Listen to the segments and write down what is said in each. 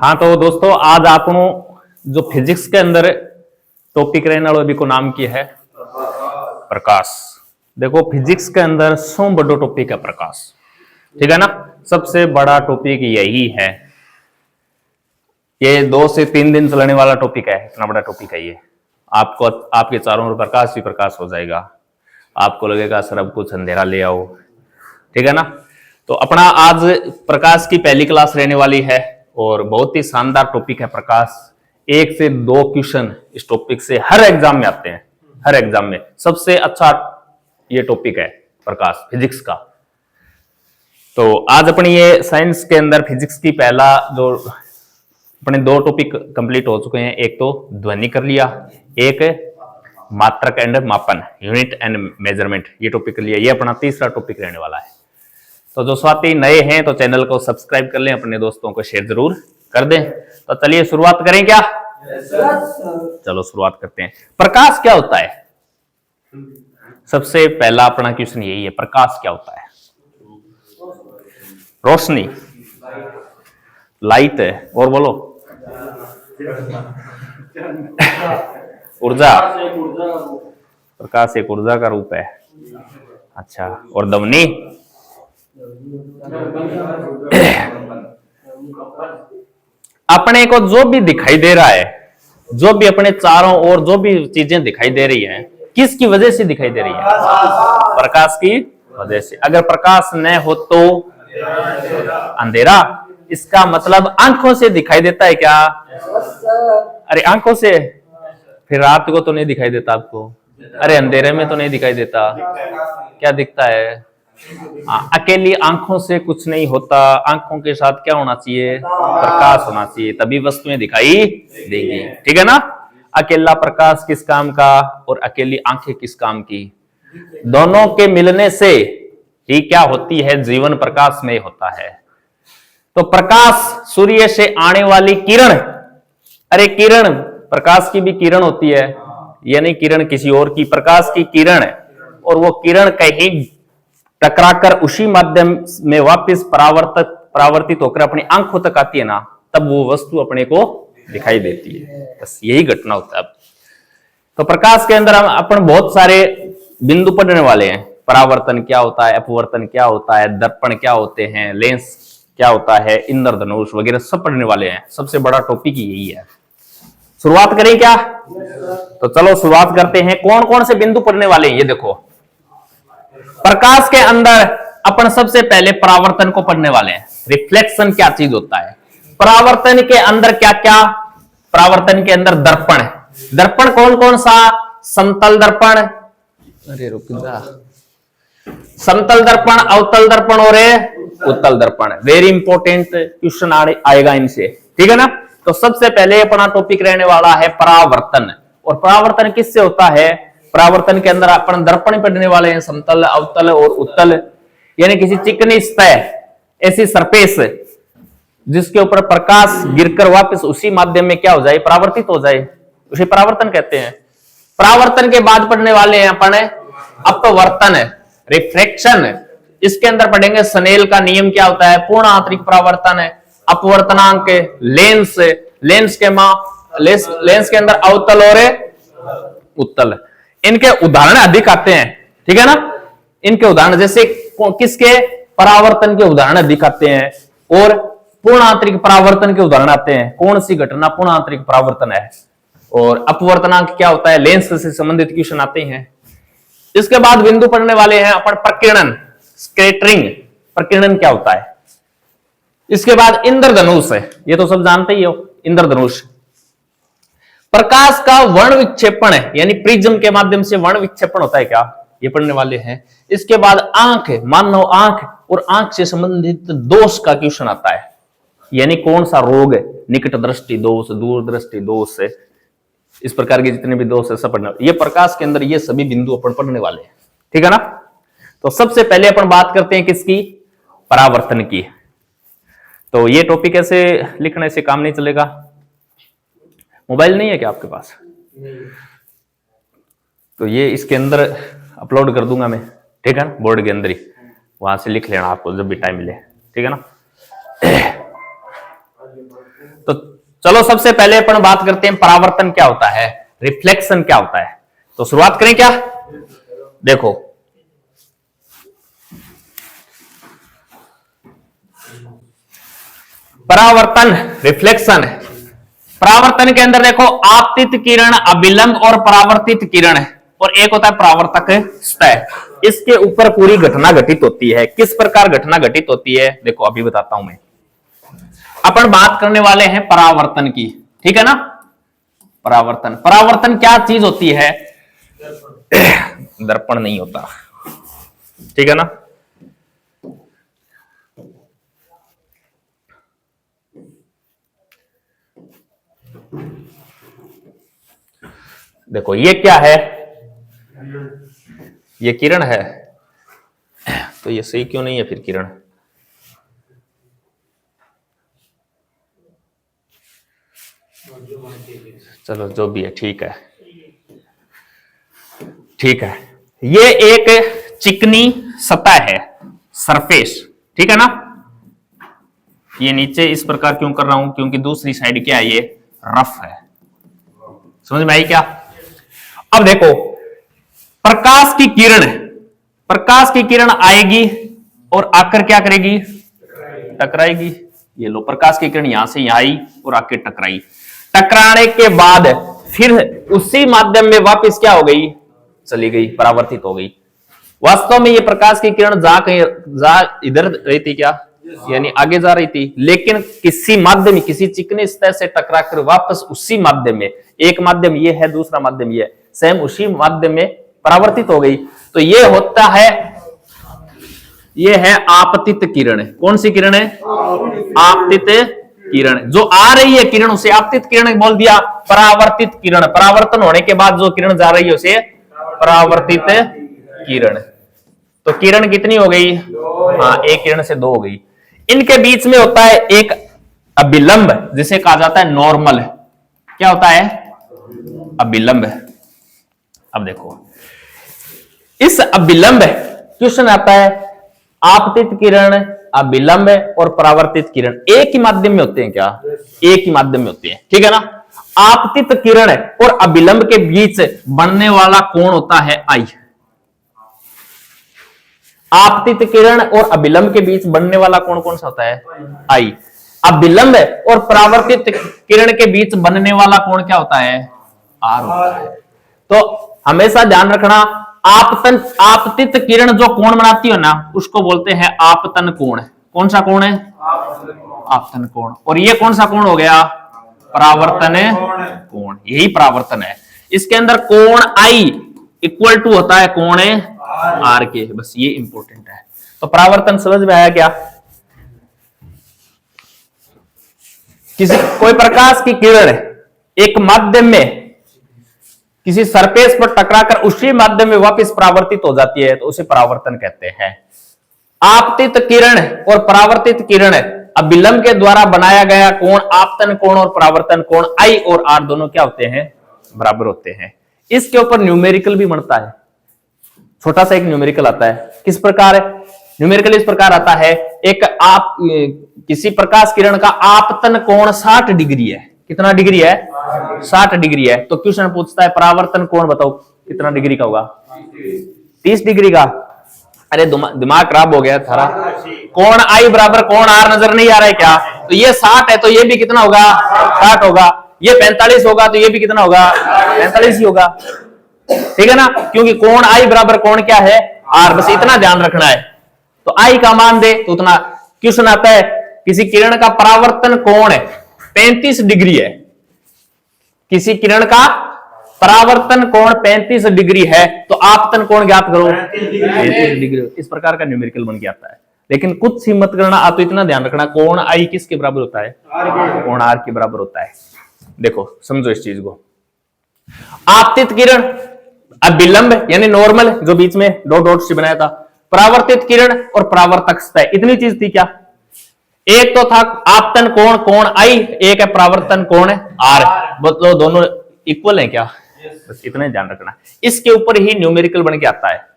हाँ तो दोस्तों आज आपनो जो फिजिक्स के अंदर टॉपिक रहने वालों भी को नाम की है प्रकाश। देखो फिजिक्स के अंदर सौ बड़ो टॉपिक है प्रकाश, ठीक है ना। सबसे बड़ा टॉपिक यही है। ये 2 से 3 दिन चलने वाला टॉपिक है, इतना बड़ा टॉपिक है ये। आपको आपके चारों ओर प्रकाश ही प्रकाश हो जाएगा। आपको लगेगा सर अब कुछ अंधेरा ले आओ, ठीक है ना। तो अपना आज प्रकाश की पहली क्लास रहने वाली है और बहुत ही शानदार टॉपिक है प्रकाश। 1 से 2 क्वेश्चन इस टॉपिक से हर एग्जाम में आते हैं, हर एग्जाम में सबसे अच्छा ये टॉपिक है प्रकाश फिजिक्स का। तो आज अपनी ये साइंस के अंदर फिजिक्स की पहला जो अपने 2 टॉपिक कंप्लीट हो चुके हैं। एक तो ध्वनि कर लिया, एक मात्रक एंड मापन, यूनिट एंड मेजरमेंट, ये टॉपिक कर लिया। ये अपना तीसरा टॉपिक रहने वाला है। तो जो साथी नए हैं तो चैनल को सब्सक्राइब कर लें, अपने दोस्तों को शेयर जरूर कर दें। तो चलिए शुरुआत करें क्या? चलो शुरुआत करते हैं। प्रकाश क्या होता है? सबसे पहला अपना क्वेश्चन यही है, प्रकाश क्या होता है? रोशनी, लाइट है, और बोलो ऊर्जा। प्रकाश एक ऊर्जा का रूप है। अच्छा, और ध्वनि अपने को जो भी दिखाई दे रहा है, जो भी अपने चारों ओर जो भी चीजें दिखाई दे रही हैं, किसकी वजह से दिखाई दे रही है? प्रकाश की वजह से। अगर प्रकाश न हो तो अंधेरा। इसका मतलब आंखों से दिखाई देता है क्या? अरे आंखों से, फिर रात को तो नहीं दिखाई देता आपको? अरे अंधेरे में तो नहीं दिखाई देता, क्या दिखता है? अकेली आंखों से कुछ नहीं होता। आंखों के साथ क्या होना चाहिए? प्रकाश होना चाहिए, तभी वस्तुएं दिखाई देंगी, ठीक है ना। अकेला प्रकाश किस काम का और अकेली आंखें किस काम की? दोनों के मिलने से ही क्या होती है? जीवन प्रकाश में होता है। तो प्रकाश सूर्य से आने वाली किरण, अरे किरण, प्रकाश की भी किरण होती है, यानी किरण किसी और की, प्रकाश की किरण, और वो किरण कहीं टकराकर उसी माध्यम में वापस परावर्तित होकर अपनी आंखों तक आती है ना, तब वो वस्तु अपने को दिखाई देती है। बस यही घटना होता है। तो प्रकाश के अंदर हम अपन बहुत सारे बिंदु पढ़ने वाले हैं। परावर्तन क्या होता है, अपवर्तन क्या होता है, दर्पण क्या होते हैं, लेंस क्या होता है, इंद्रधनुष वगैरह सब पढ़ने वाले हैं। सबसे बड़ा टॉपिक यही है। शुरुआत करें क्या? तो चलो शुरुआत करते हैं। कौन कौन से बिंदु पढ़ने वाले हैं ये देखो। प्रकाश के अंदर अपन सबसे पहले परावर्तन को पढ़ने वाले हैं। रिफ्लेक्शन क्या चीज होता है? परावर्तन के अंदर क्या क्या? परावर्तन के अंदर दर्पण। दर्पण कौन कौन सा? समतल दर्पण, अरे रुक जा, समतल दर्पण, अवतल दर्पण और उत्तल दर्पण। वेरी इंपॉर्टेंट क्वेश्चन आएगा इनसे, ठीक है ना। तो सबसे पहले अपना टॉपिक रहने वाला है परावर्तन। और परावर्तन किससे होता है? परावर्तन के अंदर अपन दर्पण पढ़ने वाले हैं, समतल, अवतल और उत्तल। यानी किसी चिकनी सतह, ऐसी सरफेस जिसके ऊपर प्रकाश गिरकर वापस उसी माध्यम में क्या हो जाए? परावर्तित हो जाए, उसे परावर्तन कहते हैं। परावर्तन के बाद पढ़ने वाले हैं अपन अपवर्तन, रिफ्रैक्शन। इसके अंदर पढ़ेंगे स्नेल का नियम क्या होता है, पूर्ण आंतरिक परावर्तन है, अपवर्तनांक, लेंस, लेंस के अंदर अवतल और उत्तल। इनके उदाहरण अधिक आते हैं, ठीक है ना। इनके उदाहरण जैसे किसके? परावर्तन के उदाहरण अधिक आते हैं और पूर्ण आंतरिक परावर्तन के उदाहरण आते हैं। कौन सी घटना पूर्ण आंतरिक परावर्तन है? और अपवर्तनांक क्या होता है? लेंस से संबंधित क्वेश्चन आते हैं। इसके बाद बिंदु पढ़ने वाले हैं अपन प्रकीर्णन, स्कैटरिंग। प्रकीर्णन क्या होता है? इसके बाद इंद्रधनुष है, ये तो सब जानते ही हो। इंद्रधनुष प्रकाश का वर्ण विक्षेपण है, यानी प्रिज्म के माध्यम से वर्ण विक्षेपण होता है क्या? ये पढ़ने वाले हैं। इसके बाद आंख, मानव आंख और आंख से संबंधित दोष का क्वेश्चन आता है, यानी कौन सा रोग है? निकट दृष्टि दोष, दूर दृष्टि दोष है, इस प्रकार के जितने भी दोष है सब पढ़ना। ये प्रकाश के अंदर ये सभी बिंदु अपन पढ़ने वाले हैं, ठीक है ना। तो सबसे पहले अपन बात करते हैं किसकी? परावर्तन की। तो ये टॉपिक ऐसे लिखने से काम नहीं चलेगा। मोबाइल नहीं है क्या आपके पास? तो ये इसके अंदर अपलोड कर दूंगा मैं, ठीक है ना, बोर्ड के अंदर ही। वहां से लिख लेना आपको जब भी टाइम मिले, ठीक है ना। तो चलो सबसे पहले अपन बात करते हैं परावर्तन क्या होता है, रिफ्लेक्शन क्या होता है। तो शुरुआत करें क्या, देखो परावर्तन रिफ्लेक्शन। परावर्तन के अंदर देखो आपतित किरण, अभिलंब और परावर्तित किरण है, और एक होता है परावर्तक सतह। इसके ऊपर पूरी घटना घटित होती है। किस प्रकार घटना घटित होती है, देखो अभी बताता हूं मैं। अपन बात करने वाले हैं परावर्तन की, ठीक है ना। परावर्तन, परावर्तन क्या चीज होती है, दर्पण नहीं होता, ठीक है ना। देखो ये क्या है, ये किरण है, तो ये सही क्यों नहीं है फिर किरण, चलो जो भी है ठीक है, ठीक है। ये एक चिकनी सतह है, सरफेस, ठीक है ना। ये नीचे इस प्रकार क्यों कर रहा हूं, क्योंकि दूसरी साइड क्या है, ये रफ है। समझ में आई क्या। अब देखो प्रकाश की किरण, प्रकाश की किरण आएगी और आकर क्या करेगी, टकराएगी। ये लो प्रकाश की किरण यहां से यहां आई और आके टकराई। टकराने के बाद फिर उसी माध्यम में वापस क्या हो गई, चली गई, परावर्तित हो गई। वास्तव में ये प्रकाश की किरण इधर रही थी क्या, यानी आगे जा रही थी, लेकिन किसी माध्यम, किसी चिकनी सतह से टकराकर वापस उसी माध्यम में, एक माध्यम ये है दूसरा माध्यम ये है, सेम उसी माध्यम में परावर्तित हो गई। तो ये होता है, ये है आपतित किरण। कौन सी किरण है, आपतित किरण। जो आ रही है किरण उसे आपतित किरण बोल दिया। परावर्तित किरण, परावर्तन होने के बाद जो किरण जा रही है उसे परावर्तित किरण। तो किरण कितनी हो गई, हाँ एक किरण से दो हो गई। इनके बीच में होता है एक अभिलंब, जिसे कहा जाता है नॉर्मल। क्या होता है, अभिलंब। अब देखो इस अभिलंब, क्वेश्चन आता है आपतित किरण, अभिलंब और परावर्तित किरण एक ही माध्यम में होते हैं क्या, एक ही माध्यम में होते हैं, ठीक है ना। आपतित किरण और अभिलंब के बीच बनने वाला कोण होता है आई। आपतित किरण और अभिलंब के बीच बनने वाला कोण कौन सा होता है, आई। अभिलंब और परावर्तित किरण के बीच बनने वाला कोण क्या होता है, आर होता है। तो हमेशा ध्यान रखना, आपतित किरण जो कोण बनाती है ना, उसको बोलते हैं आपतन कोण। कौन सा कोण है, आपतन कोण। और ये कौन सा कोण हो गया, परावर्तन कोण। यही परावर्तन है। इसके अंदर कोण आई इक्वल टू होता है कोण आर के, बस ये इंपॉर्टेंट है। तो परावर्तन समझ में आया क्या। किसी कोई प्रकाश की किरण एक माध्यम में किसी सरफेस पर टकराकर उसी माध्यम में वापस परावर्तित हो जाती है, तो उसे परावर्तन कहते हैं। आपतित किरण और परावर्तित किरण अभिलंब के द्वारा बनाया गया कोण आपतन कोण और परावर्तन कोण आई और आर दोनों क्या होते हैं, बराबर होते हैं। इसके ऊपर न्यूमेरिकल भी बनता है, छोटा सा एक न्यूमेरिकल आता है। किस प्रकार है न्यूमेरिकल, इस प्रकार आता है, एक आप किसी प्रकाश किरण का आपतन कोण 60 डिग्री है। कितना डिग्री है, 60 डिग्री है। तो क्वेश्चन पूछता है परावर्तन कोण बताओ कितना डिग्री का होगा, 30 डिग्री का। अरे दिमाग खराब हो गया थारा। कोण आई बराबर कोण आर नजर नहीं आ रहा है क्या, तो ये 60 है तो ये भी कितना होगा, 60 होगा। ये 45 होगा तो ये भी कितना होगा, 45 ही होगा, ठीक है ना। क्योंकि कोण आई बराबर कोण क्या है, आर। बस इतना ध्यान रखना है। तो आई का मान दे तो उतना। क्वेश्चन आता है किसी किरण का परावर्तन कोण है 35 डिग्री है, किसी किरण का परावर्तन कोण 35 डिग्री है, तो आपतन कोण ज्ञात करो 35 डिग्री। इस प्रकार का न्यूमेरिकल बन के आता है। लेकिन कुछ सी मत करना, आप तो इतना ध्यान रखना कोण आई किसके बराबर होता है, कोण आर के बराबर होता है। देखो समझो इस चीज को। आपतित किरण, अभिलंब यानी नॉर्मल जो बीच में डॉट डॉट से बनाया था, परावर्तित किरण और परावर्तक सतह, इतनी चीज थी क्या। एक तो था आपतन कोण कोण आई, एक है परावर्तन कोण आर। मतलब दोनों इक्वल है क्या, बस इतना ध्यान रखना। इसके ऊपर ही न्यूमेरिकल बन के आता है।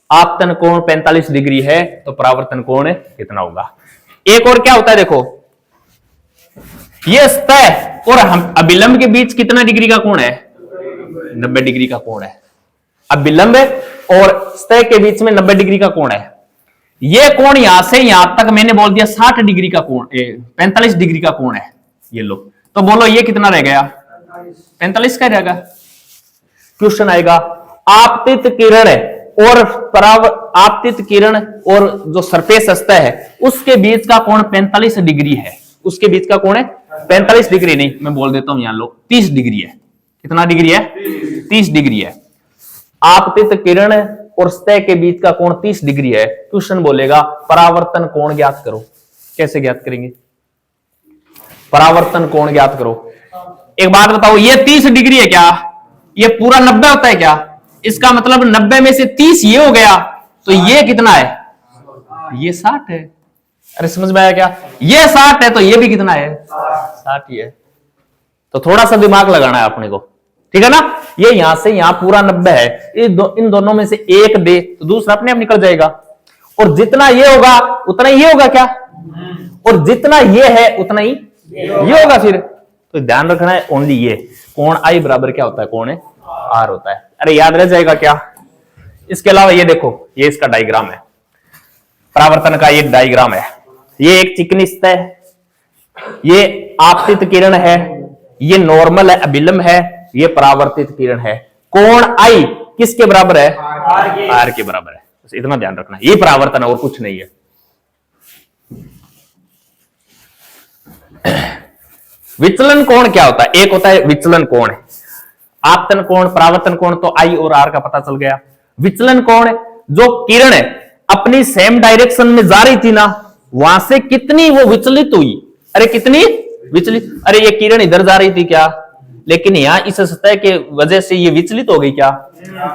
आपतन कोण 45 डिग्री है तो परावर्तन कोण कितना होगा। एक और क्या होता है देखो, ये सतह और हम अभिलंब के बीच कितना डिग्री का कोण है? 90 डिग्री का कोण है। अभिलंब और सतह के बीच में 90 डिग्री का कोण है। ये कोण यहां से यहां तक मैंने बोल दिया 60 डिग्री का कोण, 45 डिग्री का कोण है ये लो। तो बोलो ये कितना रह गया? 45 का रहेगा। क्वेश्चन आएगा आपतित किरण और आपतित किरण और जो सरफेस सतह है उसके बीच का कोण 45 डिग्री है। उसके बीच का कोण है 45 डिग्री, नहीं मैं बोल देता हूं यहां लो 30 डिग्री है। कितना डिग्री है? 30 डिग्री है। आपतित किरण और सतह के बीच का कोण 30 डिग्री है। क्वेश्चन बोलेगा परावर्तन कोण ज्ञात करो। कैसे ज्ञात करेंगे? परावर्तन कोण ज्ञात करो। एक बात बताओ, ये 30 डिग्री है क्या? ये पूरा 90 होता है क्या? इसका मतलब 90 में से 30 ये हो गया, तो ये कितना है? ये 60 है। अरे समझ में आया क्या? ये 60 है तो ये भी कितना है? 60 ही है। तो थोड़ा सा दिमाग लगाना है अपने को, ठीक है ना? ये यहां से यहां पूरा 90 है, इन दोनों में से एक दे तो दूसरा अपने आप निकल जाएगा। और जितना ये होगा उतना ये होगा क्या? और जितना ये है उतना ही ये होगा। फिर तो ध्यान रखना है ओनली ये कोण आई बराबर क्या होता है? कोण आर होता है। अरे याद रह जाएगा क्या? इसके अलावा ये देखो, ये इसका डायग्राम है, परावर्तन का ये डायग्राम है। ये एक चिकनी सतह, ये आपतित किरण है, ये नॉर्मल है, अभिलंब है, ये परावर्तित किरण है। कोण आई किसके बराबर है? आर के बराबर है। बस इतना ध्यान रखना, ये परावर्तन है और कुछ नहीं है। विचलन कोण क्या होता है? एक होता है विचलन कोण, आपतन कोण, परावर्तन कोण तो आई और आर का पता चल गया। विचलन कोण जो किरण है अपनी सेम डायरेक्शन में जा रही थी ना, वहां से कितनी वो विचलित हुई। अरे कितनी विचलित? अरे ये किरण इधर जा रही थी क्या, लेकिन यहां इस सतह के वजह से ये विचलित हो गई क्या?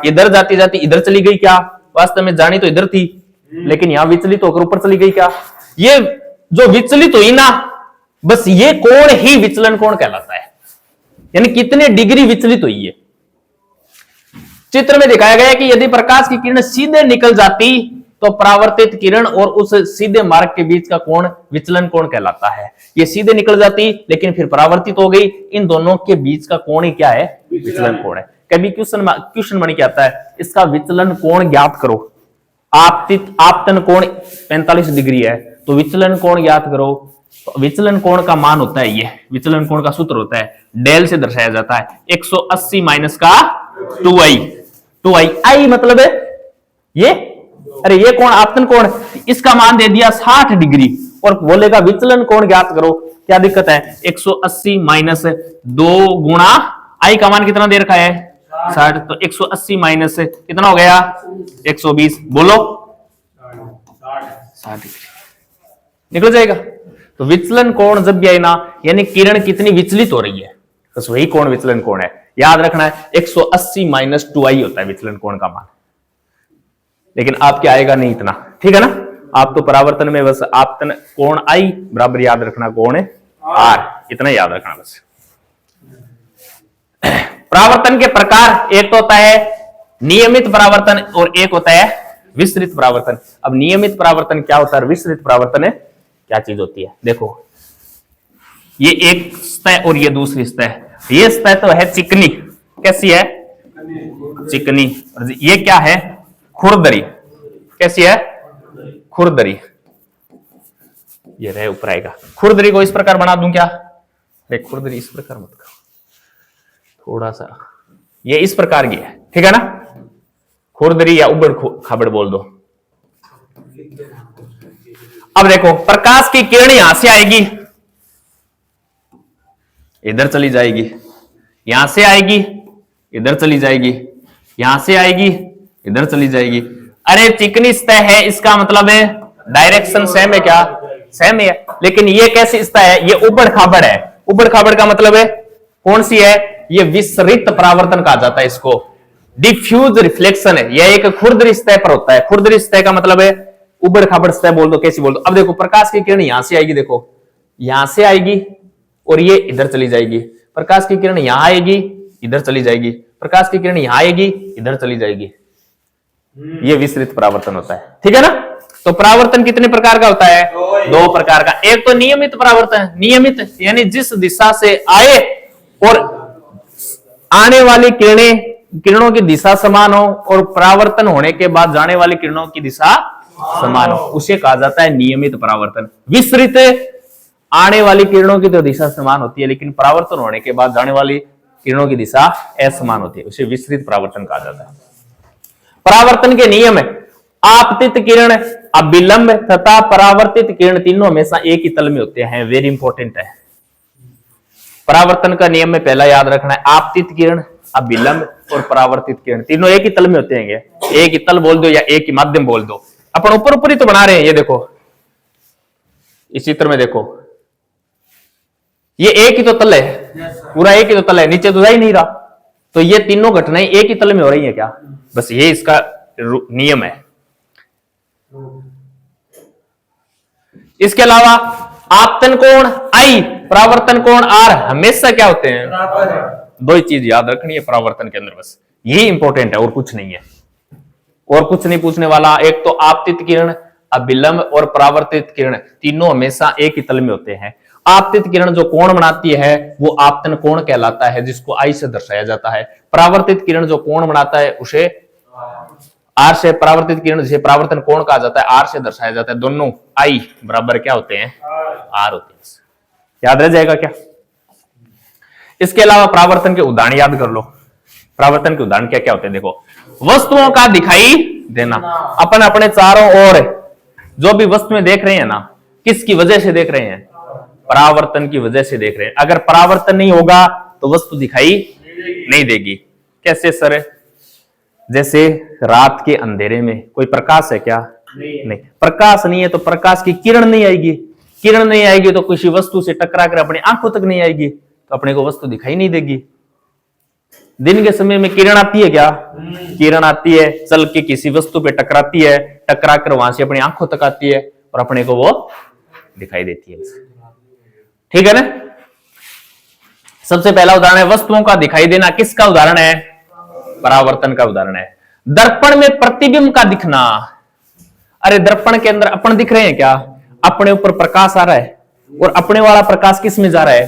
इधर जाती जाती इधर चली गई क्या? वास्तव में जानी तो इधर थी, लेकिन यहां विचलित होकर ऊपर चली गई क्या? ये जो विचलित हुई ना, बस ये कोण ही विचलन कोण कहलाता है। यानी कितने डिग्री विचलित हुई है। चित्र में दिखाया गया कि यदि प्रकाश की किरण सीधे निकल जाती तो परावर्तित किरण और उस सीधे मार्ग के बीच का कोण विचलन कोण कहलाता है। ये सीधे निकल जाती लेकिन फिर परावर्तित हो गई, इन दोनों के बीच का कोण ही क्या है? विचलन कोण है। कभी क्वेश्चन बन के आता है इसका विचलन कोण ज्ञात करो। आपतन कोण 45 डिग्री है तो विचलन कोण ज्ञात करो। तो विचलन कोण का मान होता है, ये विचलन कोण का सूत्र होता है, डेल से दर्शाया जाता है 180 माइनस का 2i। आई मतलब है ये, अरे ये कोण आपतन कोण, इसका मान दे दिया 60 डिग्री और बोलेगा विचलन कोण ज्ञात करो। क्या दिक्कत है? 180 माइनस 2 गुणा आई का मान कितना दे रखा है? 60। तो 180 माइनस कितना हो गया? 120। बोलो 60 डिग्री निकल जाएगा। तो विचलन कोण जब भी आए ना, यानी किरण कितनी विचलित हो रही है, बस वही कोण विचलन कोण है। याद रखना है 180 माइनस 2i होता है विचलन कोण का मान। लेकिन आपके आएगा नहीं इतना, ठीक है ना? आप तो परावर्तन में बस आपतन कोण आई बराबर याद रखना कोण आर, इतना याद रखना बस। परावर्तन के प्रकार एक तो होता है नियमित परावर्तन और एक होता है विस्तृत परावर्तन। अब नियमित परावर्तन क्या होता है, विस्तृत परावर्तन क्या चीज होती है? देखो ये एक सतह और ये दूसरी सतह। ये सतह तो है चिकनी, कैसी है? चिकनी। और ये क्या है? खुरदरी। कैसी है? खुरदरी। ये रहे ऊपर आएगा। खुरदरी को इस प्रकार बना दूं क्या? देख खुरदरी इस प्रकार मत करो, थोड़ा सा ये इस प्रकार की है, ठीक है ना? खुरदरी या उबड़ खाबड़ बोल दो। अब देखो प्रकाश की किरण यहां से आएगी, इधर चली जाएगी, यहां से आएगी, इधर चली जाएगी, यहां से आएगी, इधर चली जाएगी। अरे चिकनी सतह है, इसका मतलब है डायरेक्शन सेम है क्या? सेम है। लेकिन ये कैसी सतह है? ये उबड़ खाबड़ है। उबड़ खाबड़ का मतलब है कौन सी है? ये विसरित परावर्तन कहा जाता है इसको। डिफ्यूज रिफ्लेक्शन है, यह एक खुरदरी सतह पर होता है। खुरदरी सतह का मतलब है उबड़ खाबड़ सतह बोल दो, कैसी बोल दो। अब देखो प्रकाश की किरण यहां से आएगी, देखो यहां से आएगी और ये इधर चली जाएगी। प्रकाश की किरण यहां आएगी, इधर चली जाएगी। प्रकाश की किरण यहां आएगी, इधर चली जाएगी। ये विस्तृत परावर्तन होता है, ठीक है ना? तो परावर्तन कितने प्रकार का होता है? दो प्रकार का। एक तो नियमित परावर्तन, नियमित यानी जिस दिशा से आए और आने वाली किरणों की दिशा समान हो और परावर्तन होने के बाद जाने वाली किरणों की दिशा समान हो, उसे कहा जाता है नियमित परावर्तन। विस्तृत आने वाली किरणों की तो दिशा समान होती है, लेकिन परावर्तन होने के बाद जाने वाली किरणों की दिशा असमान होती है, उसे विस्तृत परावर्तन कहा जाता है। परावर्तन के नियम है, आपतित किरण, अभिलंब तथा परावर्तित किरण तीनों हमेशा एक ही तल में होते हैं। वेरी इंपॉर्टेंट है। परावर्तन का नियम में पहला याद रखना है, आपतित किरण, अभिलंब और परावर्तित किरण तीनों एक ही तल में होते हैं। एक ही तल बोल दो या एक ही माध्यम बोल दो। अपन ऊपर ऊपर ही तो बना रहे हैं। ये देखो, इस चित्र में देखो, ये एक ही तो तल है, पूरा एक ही तो तल है, नीचे तो जा ही नहीं रहा। तो ये तीनों घटनाएं एक ही तल में हो रही है क्या? बस ये इसका नियम है। इसके अलावा आपतन कोण आई, परावर्तन कोण आर हमेशा क्या होते हैं? दो ही चीज याद रखनी है परावर्तन के अंदर, बस यही इंपॉर्टेंट है और कुछ नहीं है। और कुछ नहीं पूछने वाला। एक तो आपतित किरण, अभिलंब और परावर्तित किरण तीनों हमेशा एक ही तल में होते हैं। आपतित किरण जो कोण बनाती है वो आपतन कोण कहलाता है, जिसको आई से दर्शाया जाता है। परावर्तित किरण जो कोण बनाता है उसे आर से, परावर्तित किरण जिसे परावर्तन कोण कहा जाता है आर से दर्शाया जाता है। दोनों आई बराबर क्या होते हैं? आर होते हैं। याद रह जाएगा क्या? इसके अलावा परावर्तन के उदाहरण याद कर लो। परावर्तन के उदाहरण क्या क्या होते हैं? देखो, वस्तुओं का दिखाई देना। अपन अपने चारों ओर जो भी वस्तुएं देख रहे हैं ना, किसकी वजह से देख रहे हैं? परावर्तन की वजह से देख रहे हैं। अगर परावर्तन नहीं होगा तो वस्तु दिखाई नहीं देगी। कैसे सर? जैसे रात के अंधेरे में कोई प्रकाश है क्या? नहीं। प्रकाश नहीं है तो प्रकाश की किरण नहीं आएगी। किरण नहीं आएगी तो किसी वस्तु से टकरा कर अपनी आंखों तक नहीं आएगी, तो अपने को वस्तु दिखाई नहीं देगी। दिन के समय में किरण आती है क्या? किरण आती है, चल के किसी वस्तु पे टकराती है, टकरा कर वहां से अपनी आंखों तक आती है और अपने को वो दिखाई देती है। ठीक है ना? सबसे पहला उदाहरण है वस्तुओं का दिखाई देना। किसका उदाहरण है? परावर्तन का उदाहरण है। दर्पण में प्रतिबिंब का दिखना। अरे दर्पण के अंदर अपन दिख रहे हैं क्या? अपने ऊपर प्रकाश आ रहा है और अपने वाला प्रकाश किस में जा रहा है?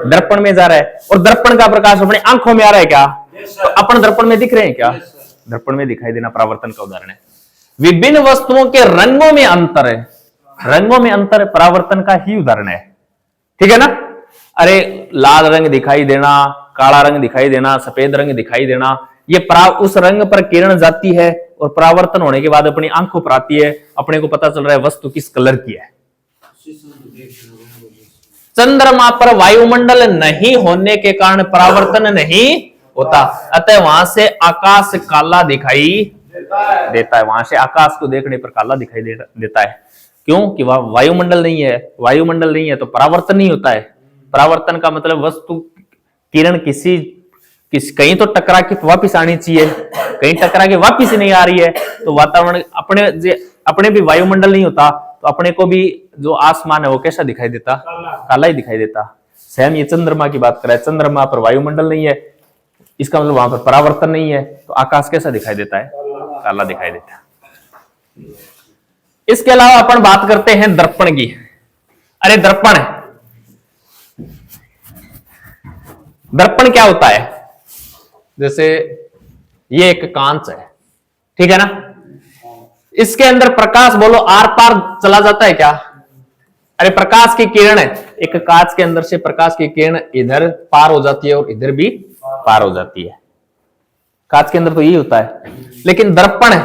दर्पण में जा रहा है। और दर्पण का प्रकाश अपने आंखों में आ रहा है क्या? तो अपन दर्पण में दिख रहे हैं क्या? दर्पण में दिखाई देना परावर्तन का उदाहरण है। विभिन्न वस्तुओं के रंगों में अंतर है। रंगों में अंतर परावर्तन का ही उदाहरण है। ठीक है ना? अरे लाल रंग दिखाई देना, काला रंग दिखाई देना, सफेद रंग दिखाई देना, ये उस रंग पर किरण जाती है और परावर्तन होने के बाद अपनी आंखों पर आती है। अपने को पता चल रहा है वस्तु किस कलर की है। चंद्रमा पर वायुमंडल नहीं होने के कारण परावर्तन नहीं होता, अतः वहां से आकाश काला दिखाई देता है। वहां से आकाश को देखने पर काला दिखाई देता है। क्यों? कि वह वायुमंडल नहीं है। वायुमंडल नहीं है तो परावर्तन नहीं होता है। परावर्तन का मतलब वस्तु किरण कहीं तो टकरा के वापिस आनी चाहिए, कहीं टकरा के वापिस ही नहीं आ रही है, तो वातावरण अपने भी वायुमंडल नहीं होता तो अपने को भी जो आसमान है वो कैसा दिखाई देता? काला ही दिखाई देता। सेम ये चंद्रमा की बात कर रहा है। चंद्रमा पर वायुमंडल नहीं है, इसका मतलब वहां पर परावर्तन नहीं है, तो आकाश कैसा दिखाई देता है? काला दिखाई देता है। इसके अलावा अपन बात करते हैं दर्पण की। अरे दर्पण क्या होता है? जैसे ये एक कांच है, ठीक है ना? इसके अंदर प्रकाश बोलो आर पार चला जाता है क्या? अरे प्रकाश की किरण है, एक कांच के अंदर से प्रकाश की किरण इधर पार हो जाती है और इधर भी पार हो जाती है। कांच के अंदर तो यही होता है। लेकिन दर्पण है,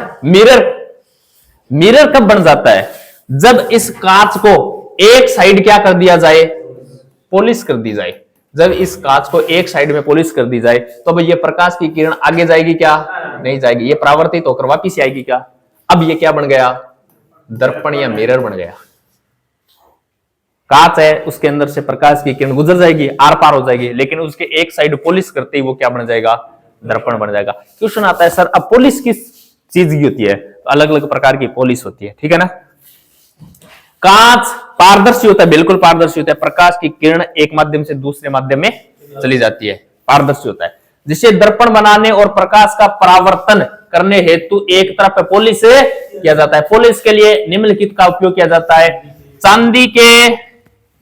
मिरर कब बन जाता है? जब इस कांच को एक साइड क्या कर दिया जाए? पॉलिश कर दी जाए। जब इस कांच को एक साइड में पॉलिश कर दी जाए तो अब ये प्रकाश की किरण आगे जाएगी क्या? नहीं जाएगी। ये परावर्तित होकर वापिस आएगी क्या? अब ये क्या बन गया? दर्पण या मिरर बन गया। कांच है, उसके अंदर से प्रकाश की किरण गुजर जाएगी, आर पार हो जाएगी, लेकिन उसके एक साइड पॉलिश करते ही वो क्या बन जाएगा? दर्पण बन जाएगा। क्वेश्चन आता है सर अब पॉलिश किस चीज की होती है? तो अलग अलग प्रकार की पॉलिश होती है। ठीक है ना? कांच पारदर्शी होता है, बिल्कुल पारदर्शी होता है। प्रकाश की किरण एक माध्यम से दूसरे माध्यम में चली जाती है, पारदर्शी होता है। जिसे दर्पण बनाने और प्रकाश का परावर्तन करने हेतु एक तरफ पॉलिश किया जाता है। पॉलिश के लिए निम्नलिखित का उपयोग किया जाता है। चांदी के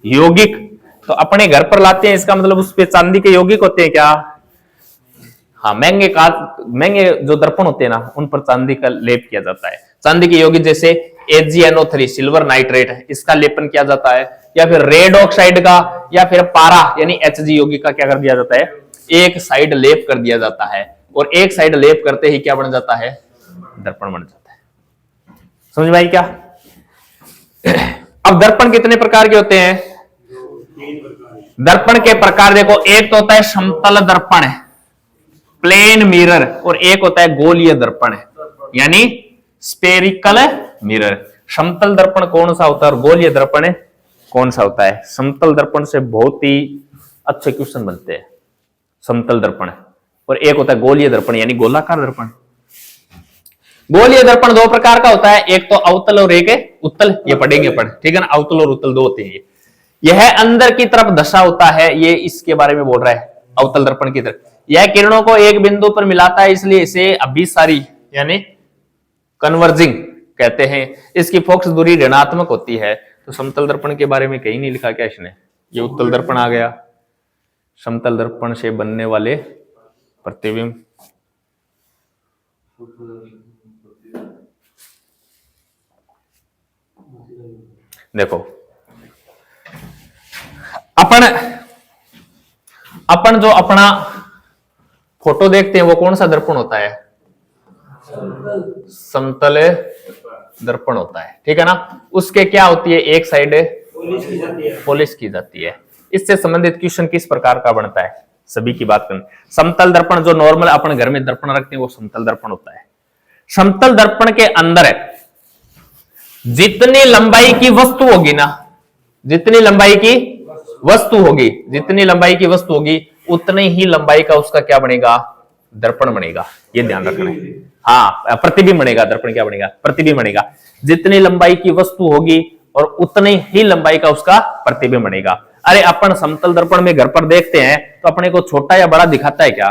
यौगिक तो अपने घर पर लाते हैं, इसका मतलब उस पे चांदी के यौगिक होते हैं क्या? हाँ, महंगे जो दर्पण होते हैं ना, उन पर चांदी का लेप किया जाता है। चांदी के यौगिक जैसे AgNO3 सिल्वर नाइट्रेट, इसका लेपन किया जाता है, या फिर रेड ऑक्साइड का, या फिर पारा यानी Hg यौगिक का क्या कर दिया जाता है? एक साइड लेप कर दिया जाता है, और एक साइड लेप करते ही क्या बन जाता है? दर्पण बन जाता है। समझ में आई क्या? अब दर्पण कितने प्रकार के होते हैं? दर्पण के प्रकार देखो, एक तो होता है समतल दर्पण प्लेन मिरर, और एक होता है गोलीय दर्पण यानी स्पेरिकल मिरर। समतल दर्पण कौन सा होता है और गोलीय दर्पण कौन सा होता है? समतल दर्पण से बहुत ही अच्छे क्वेश्चन बनते हैं, समतल दर्पण, और एक होता है गोलीय दर्पण यानी गोलाकार दर्पण। गोलीय दर्पण दो प्रकार का होता है, एक तो अवतल और एक उत्तल, ये पढ़ेंगे ठीक है ना? अवतल और उत्तल दो होते हैं। यह अंदर की तरफ दशा होता है, ये इसके बारे में बोल रहा है, अवतल दर्पण की तरफ। यह किरणों को एक बिंदु पर मिलाता है, इसलिए इसे अभिसारी यानी कन्वर्जिंग कहते हैं। इसकी फोकस दूरी ऋणात्मक होती है। तो समतल दर्पण के बारे में कहीं नहीं लिखा क्या इसने? ये उत्तल दर्पण आ गया। समतल दर्पण से बनने वाले प्रतिबिंब, देखो अपन जो अपना फोटो देखते हैं वो कौन सा दर्पण होता है? समतल दर्पण होता है, ठीक है ना? उसके क्या होती है? एक साइड पॉलिश की जाती है। इससे संबंधित क्वेश्चन किस प्रकार का बनता है, सभी की बात करें। समतल दर्पण जो नॉर्मल अपन घर में दर्पण रखते हैं वो समतल दर्पण होता है। समतल दर्पण के अंदर जितनी लंबाई की वस्तु होगी ना, जितनी लंबाई की वस्तु होगी उतनी ही लंबाई का उसका क्या बनेगा? दर्पण बनेगा। ये ध्यान रखना है। हाँ, प्रतिबिंब बनेगा, दर्पण क्या बनेगा? प्रतिबिंब बनेगा। जितनी लंबाई की वस्तु होगी और उतनी ही लंबाई का उसका प्रतिबिंब बनेगा। अरे अपन समतल दर्पण में घर पर देखते हैं तो अपने को छोटा या बड़ा दिखाता है क्या?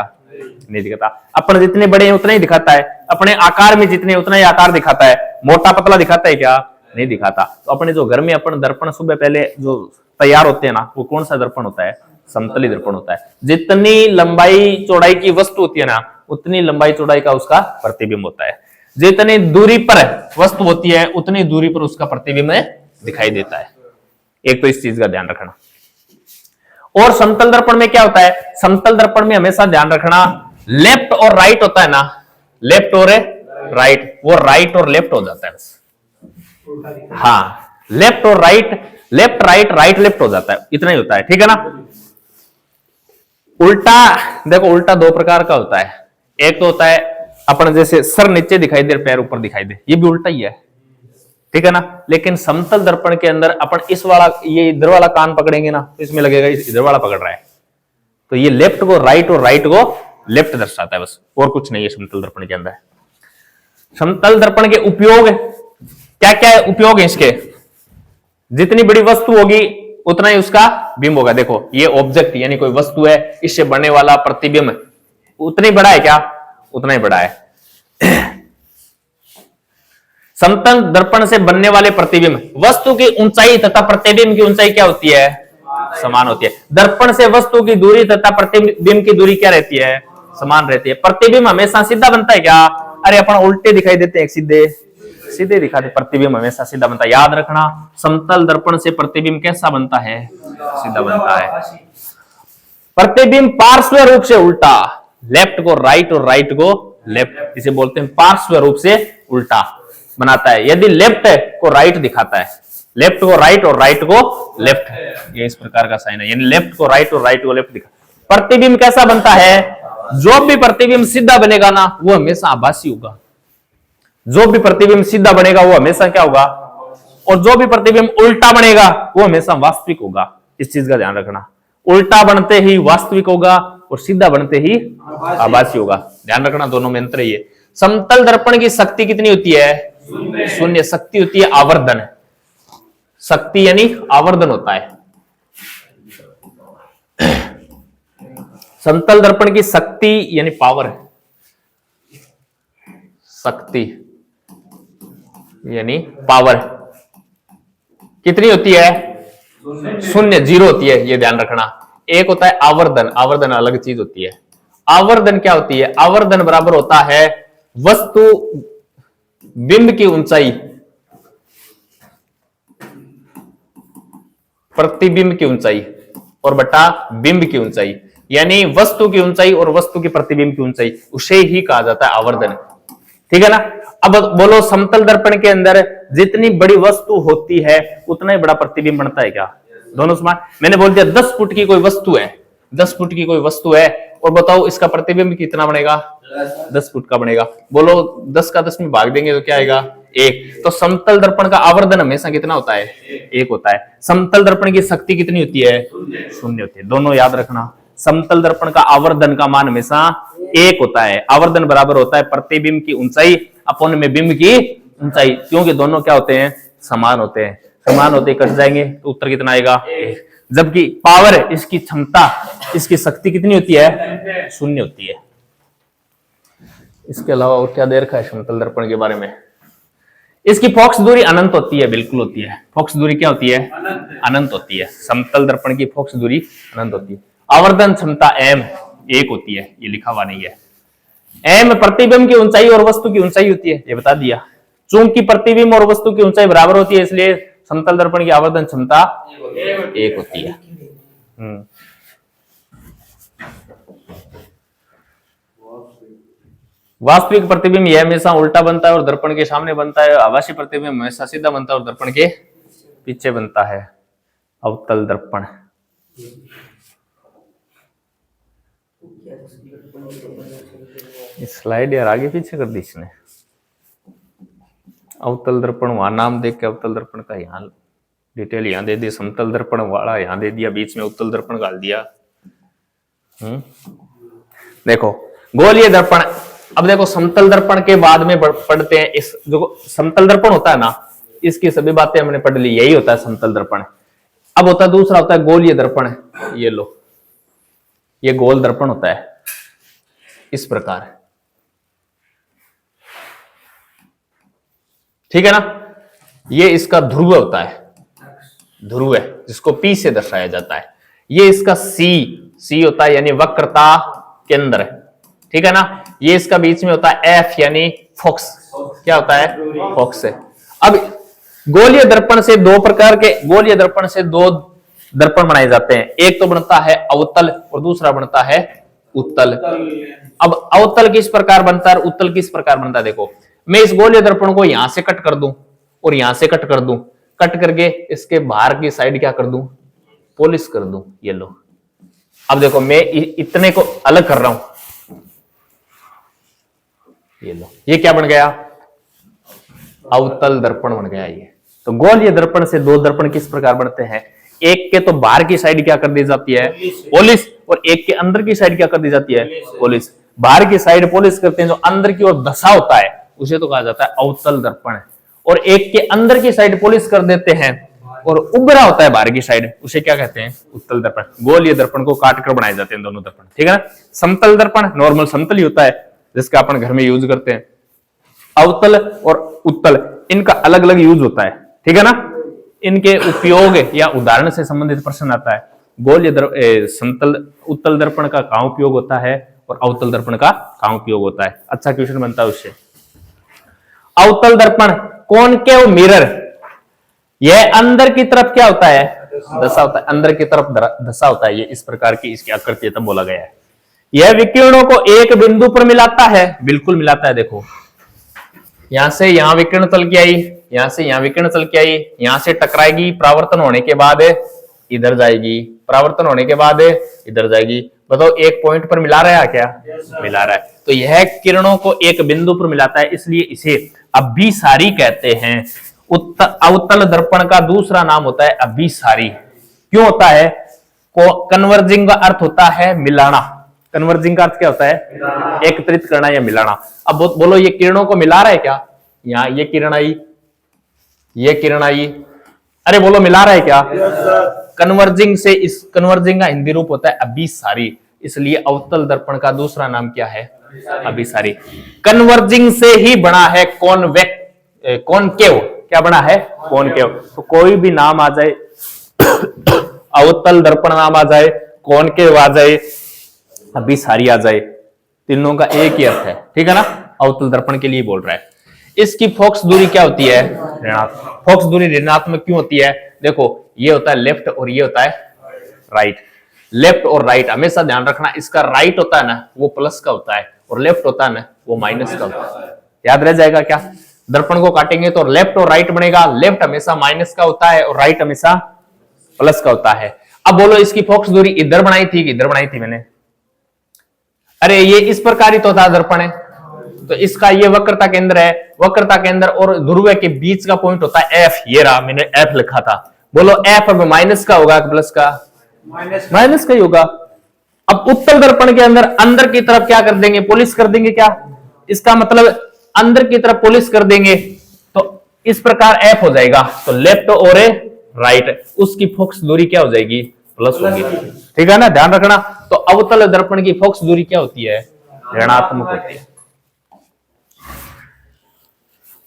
नहीं दिखाता। अपन जितने बड़े हैं उतना ही दिखाता है। अपने आकार में जितने उतना ही आकार दिखाता है। मोटा पतला दिखाता है क्या? नहीं दिखाता। तो अपने जो घर में अपन दर्पण सुबह पहले जो तैयार होते हैं ना, वो कौन सा दर्पण होता है? समतली दर्पण होता है। जितनी लंबाई चौड़ाई की वस्तु होती है ना, उतनी लंबाई चौड़ाई का उसका प्रतिबिंब होता है। जितनी दूरी पर वस्तु होती है उतनी दूरी पर उसका प्रतिबिंब दिखाई देता है। एक तो इस चीज का ध्यान रखना। और समतल दर्पण में क्या होता है? समतल दर्पण में हमेशा ध्यान रखना, लेफ्ट और राइट होता है ना, लेफ्ट और राइट, वो राइट और लेफ्ट हो जाता है बस। हाँ, लेफ्ट और right, left right, right left हो जाता है, इतना ही होता है, ठीक है ना? उल्टा देखो, उल्टा दो प्रकार का होता है। एक तो होता है अपन जैसे सर नीचे दिखाई दे, पैर ऊपर दिखाई दे, ये भी उल्टा ही है, ठीक है ना? लेकिन समतल दर्पण के अंदर अपन इस वाला, ये इधर वाला कान पकड़ेंगे ना, इसमें लगेगा इधर वाला पकड़ रहा है, तो ये लेफ्ट को राइट और राइट को लेफ्ट दर्शाता है बस, और कुछ नहीं है समतल दर्पण के अंदर। समतल दर्पण के उपयोग क्या क्या है? उपयोग है इसके, जितनी बड़ी वस्तु होगी उतना ही उसका बिंब होगा। देखो ये ऑब्जेक्ट यानी कोई वस्तु है, इससे बनने वाला प्रतिबिंब उतना ही बड़ा है क्या? उतना ही बड़ा है। समतल दर्पण से बनने वाले प्रतिबिंब, वस्तु की ऊंचाई तथा प्रतिबिंब की ऊंचाई क्या होती है? समान होती है। दर्पण से वस्तु की दूरी तथा प्रतिबिंब की दूरी क्या रहती है? समान रहती है। प्रतिबिंब हमेशा सीधा बनता है क्या? अरे अपन उल्टे दिखाई देते हैं, सीधे सीधे दिखाते, प्रतिबिंब हमेशा सीधा बनता है। याद रखना, समतल दर्पण से प्रतिबिंब कैसा बनता है? सीधा बनता है। प्रतिबिंब पार्श्व रूप से उल्टा, लेफ्ट को राइट और राइट को लेफ्ट, इसे बोलते हैं पार्श्व रूप से उल्टा बनाता है। यदि लेफ्ट को राइट दिखाता है, लेफ्ट को राइट और राइट को लेफ्ट, ये इस प्रकार का साइन है, यानी लेफ्ट को राइट और राइट को लेफ्ट दिखा। प्रतिबिंब कैसा बनता है? जो भी प्रतिबिंब सीधा बनेगा ना, वो हमेशा आभासी होगा। जो भी प्रतिबिंब सीधा बनेगा वो हमेशा क्या होगा? और जो भी प्रतिबिंब उल्टा बनेगा वो हमेशा वास्तविक होगा। इस चीज का ध्यान रखना, उल्टा बनते ही वास्तविक होगा और सीधा बनते ही आभासी होगा। ध्यान रखना, दोनों में अंतर है। समतल दर्पण की शक्ति कितनी होती है? शून्य। शक्ति होती है आवर्धन, शक्ति यानी आवर्धन होता है। समतल दर्पण की शक्ति यानी पावर है, शक्ति यानी पावर कितनी होती है? शून्य, जीरो होती है, ये ध्यान रखना। एक होता है आवर्धन, आवर्धन अलग चीज होती है। आवर्धन क्या होती है? आवर्धन बराबर होता है वस्तु बिंब की ऊंचाई प्रतिबिंब की ऊंचाई और बटा बिंब की ऊंचाई, यानी वस्तु की ऊंचाई और वस्तु की प्रतिबिंब की ऊंचाई, उसे ही कहा जाता है आवर्धन। ठीक है ना? अब बोलो समतल दर्पण के अंदर जितनी बड़ी वस्तु होती है उतना ही बड़ा प्रतिबिंब बनता है क्या? दोनों समान। मैंने बोल दिया 10 फुट की कोई वस्तु है, 10 फुट की कोई वस्तु है, और बताओ इसका प्रतिबिंब कितना बनेगा? 10 फुट का बनेगा। बोलो 10 का 10 में भाग देंगे तो क्या आएगा? 1। तो समतल दर्पण का आवर्धन हमेशा कितना होता है? 1 होता है। समतल दर्पण की शक्ति कितनी होती है? 0 होती है। दोनों याद रखना, समतल दर्पण का आवर्धन का मान हमेशा 1 होता है। आवर्धन बराबर होता है प्रतिबिंब की ऊंचाई अपन में बिंब की ऊंचाई, क्योंकि दोनों क्या होते हैं? समान होते हैं। समान होते कट जाएंगे तो उत्तर कितना आएगा? 1। जबकि पावर, इसकी क्षमता, इसकी शक्ति कितनी होती है? 0 होती है। इसके अलावा और क्या दे रखा है समतल दर्पण के बारे में? इसकी फोकस दूरी अनंत होती है, बिल्कुल होती है। फोकस दूरी क्या होती है? अनंत होती है। समतल दर्पण की फोकस दूरी अनंत होती है। आवर्धन क्षमता m 1 होती है, ये लिखा हुआ नहीं है। m प्रतिबिंब की ऊंचाई और वस्तु की ऊंचाई होती है, ये बता दिया। चूंकि प्रतिबिंब और वस्तु की ऊंचाई बराबर होती है, इसलिए समतल दर्पण की आवर्धन क्षमता 1 होती है। वास्तविक प्रतिबिंब यह हमेशा उल्टा बनता है और दर्पण के सामने बनता है। आभासी प्रतिबिंब हमेशा सीधा बनता है और दर्पण के पीछे बनता है। अवतल दर्पण, स्लाइड यार आगे पीछे कर दी इसने। अवतल दर्पण वहां नाम देख के अवतल दर्पण का यहाँ डिटेल यहाँ दे दी, समतल दर्पण वाला यहाँ दे दिया, बीच में उत्तल दर्पण डाल दिया। देखो गोलीय दर्पण। अब देखो समतल दर्पण के बाद में पढ़ते हैं इस जो समतल दर्पण होता है ना, इसकी सभी बातें हमने पढ़ ली, यही होता है समतल दर्पण। अब होता है दूसरा, होता है गोलीय दर्पण। ये लो, ये गोल दर्पण होता है इस प्रकार, ठीक है ना? ये इसका ध्रुव होता है, ध्रुव है जिसको P से दर्शाया जाता है। ये इसका C होता है यानी वक्रता केंद्र, ठीक है ना? ये इसका बीच में होता है F यानी फोकस। क्या होता है? फोकस है। अब गोलीय दर्पण से दो प्रकार के गोलीय दर्पण से दो दर्पण बनाए जाते हैं। एक तो बनता है अवतल और दूसरा बनता है उत्तल। अब अवतल किस प्रकार बनता है और उत्तल किस प्रकार बनता है? देखो मैं इस गोलीय दर्पण को यहां से कट कर दूं और यहां से कट कर दूं, कट करके इसके बाहर की साइड क्या कर दूं? पॉलिश कर दूं। ये लो, अब देखो मैं इतने को अलग कर रहा हूं, ये लो, ये क्या बन गया? अवतल दर्पण बन गया ये। तो गोलीय दर्पण से दो दर्पण किस प्रकार बनते हैं? एक के तो बाहर की साइड क्या कर दी जाती है? पॉलिश, और एक के अंदर की साइड क्या कर दी जाती है? पॉलिश। बाहर की साइड पॉलिश करते हैं, जो अंदर की ओर धसा होता है उसे तो कहा जाता है अवतल दर्पण। और एक के अंदर की साइड पॉलिश कर देते हैं और उभरा होता है बाहर की साइड, उसे क्या कहते हैं? उत्तल दर्पण। गोलीय दर्पण को काट कर बनाए जाते हैं दोनों दर्पण, ठीक है ना? समतल दर्पण नॉर्मल समतल ही होता है जिसका अपन घर में यूज करते हैं। अवतल और उत्तल इनका अलग अलग यूज होता है, ठीक है ना? इनके उपयोग या उदाहरण से संबंधित प्रश्न आता है। गोलीय समतल उत्तल दर्पण का कहां उपयोग होता है और अवतल दर्पण का कहां उपयोग होता है? अच्छा क्वेश्चन बनता है उससे। अवतल दर्पण कॉनकेव मिरर, यह अंदर की तरफ क्या होता है? धसा होता है, अंदर की तरफ धसा होता है। ये इस प्रकार की इसकी आकृति तब बोला गया है। यह विकिरणों को एक बिंदु पर मिलाता है, बिल्कुल मिलाता है। देखो यहां से यहां विकिरण चल के आई, यहां से यहां विकिरण चल के आई, यहां से टकराएगी, परावर्तन होने के बाद इधर जाएगी, परावर्तन होने के बाद इधर जाएगी। बताओ एक पॉइंट पर मिला रहा है क्या? मिला रहा है। तो यह किरणों को एक बिंदु पर मिलाता है, इसलिए इसे अभिसारी कहते हैं। अवतल दर्पण का दूसरा नाम होता है अभिसारी। क्यों होता है? कन्वर्जिंग का अर्थ होता है मिलाना। कन्वर्जिंग का अर्थ क्या होता है? एकत्रित करना या मिलाना। अब बोलो ये किरणों को मिला रहा है क्या? यहाँ ये किरण आई, ये किरण आई, अरे बोलो मिला रहा है क्या? कन्वर्जिंग से इस कन्वर्जिंग का हिंदी रूप होता है अभिसारी। इसलिए अवतल दर्पण का दूसरा नाम क्या है? अभिसारी। कन्वर्जिंग से ही बना है कॉनकेव। क्या बना है? कॉनकेव। तो कोई भी नाम आ जाए, अवतल दर्पण नाम आ जाए, कॉनकेव आ जाए, अभिसारी आ जाए, तीनों का एक ही अर्थ है, ठीक है ना। अवतल दर्पण के लिए बोल रहा है। इसकी फोकस दूरी क्या होती है? ऋणात्मक। फोकस दूरी ऋणात्मक क्यों होती है? देखो, ये होता है लेफ्ट और ये होता है राइट। लेफ्ट और राइट हमेशा ध्यान रखना, इसका राइट होता है ना वो प्लस का होता है और लेफ्ट होता है ना वो माइनस का होता है। याद रह जाएगा क्या? दर्पण को काटेंगे तो लेफ्ट और राइट बनेगा। लेफ्ट हमेशा माइनस का होता है और राइट हमेशा प्लस का होता है। अब बोलो, इसकी फोकस दूरी इधर बनाई थी कि इधर बनाई थी मैंने? अरे ये इस प्रकार ही तो था दर्पण है, तो इसका ये वक्रता केंद्र है। वक्रता केंद्र और ध्रुव के बीच का पॉइंट होता है एफ। ये रहा, मैंने एफ लिखा था। बोलो एफ अब माइनस का होगा कि प्लस का? माइनस का ही होगा। अब उत्तल दर्पण के अंदर की तरफ क्या कर देंगे? पॉलिश कर देंगे क्या? इसका मतलब अंदर की तरफ पॉलिश कर देंगे तो इस प्रकार एफ हो जाएगा। तो लेफ्ट और राइट, उसकी फोकस दूरी क्या हो जाएगी? प्लस होगी, ठीक है ना। ध्यान रखना। तो अवतल दर्पण की फोकस दूरी क्या होती है? ऋणात्मक होती है।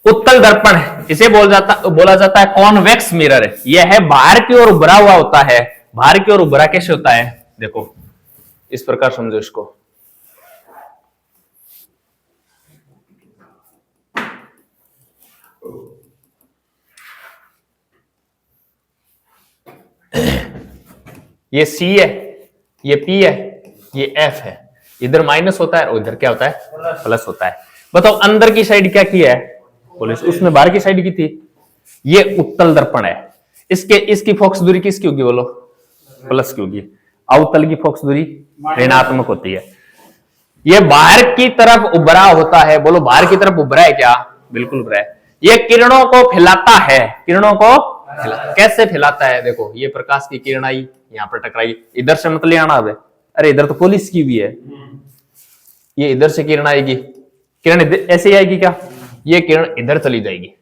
उत्तल दर्पण इसे बोला जाता है कॉन्वेक्स मिरर। यह है बाहर की ओर उभरा हुआ होता है। बाहर की ओर उभरा कैसे होता है? देखो, इस प्रकार समझो इसको। ये सी है, ये पी है, ये एफ है। इधर माइनस होता है और इधर क्या होता है? प्लस होता है। बताओ अंदर की साइड क्या की है? पॉलिश। उसमें बाहर की साइड की थी। ये उत्तल दर्पण है। इसकी फोकस दूरी किसकी होगी? बोलो, प्लस की होगी। अवतल की फोकस दूरी ऋणात्मक होती है। ये बाहर की तरफ उभरा होता है। बोलो, बाहर की तरफ उभरा है क्या? बिल्कुल उभरा है। ये किरणों को फैलाता है। किरणों को कैसे फैलाता है? देखो, ये प्रकाश की किरण आई, यहां पर टकराई, इधर से मत ले आना। अब अरे इधर तो पॉलिश की भी है, ये इधर से किरण आएगी। किरण ऐसे ही आएगी क्या? ये किरण इधर चली जाएगी,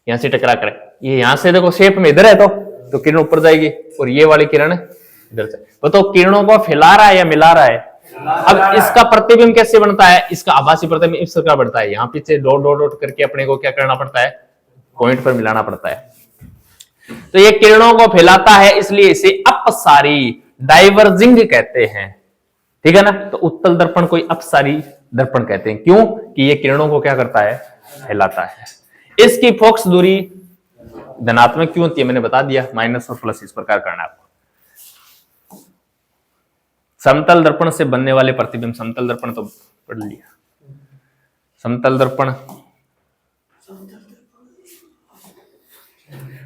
यहां से टकरा कर। ये यहां से देखो शेप में इधर है तो किरण ऊपर जाएगी और ये वाली किरण इधर से। बताओ किरणों को फैला रहा है या मिला रहा है? अब इसका प्रतिबिंब कैसे बनता है? इसका आभासी प्रतिबिंब इस प्रकार बनता है। यहाँ पीछे डॉट डॉट डॉट करके अपने को क्या करना पड़ता है? पॉइंट पर मिलाना पड़ता है। तो ये किरणों को फैलाता है, इसलिए इसे अपसारी डाइवर्जिंग कहते हैं, ठीक है ना। तो उत्तल दर्पण को अपसारी दर्पण कहते हैं। क्यों? कि ये किरणों को क्या करता है? फैलाता है। इसकी फोकस दूरी धनात्मक क्यों होती है? मैंने बता दिया, माइनस और प्लस इस प्रकार करना आपको। समतल दर्पण से बनने वाले प्रतिबिंब, समतल दर्पण तो पढ़ लिया। समतल दर्पण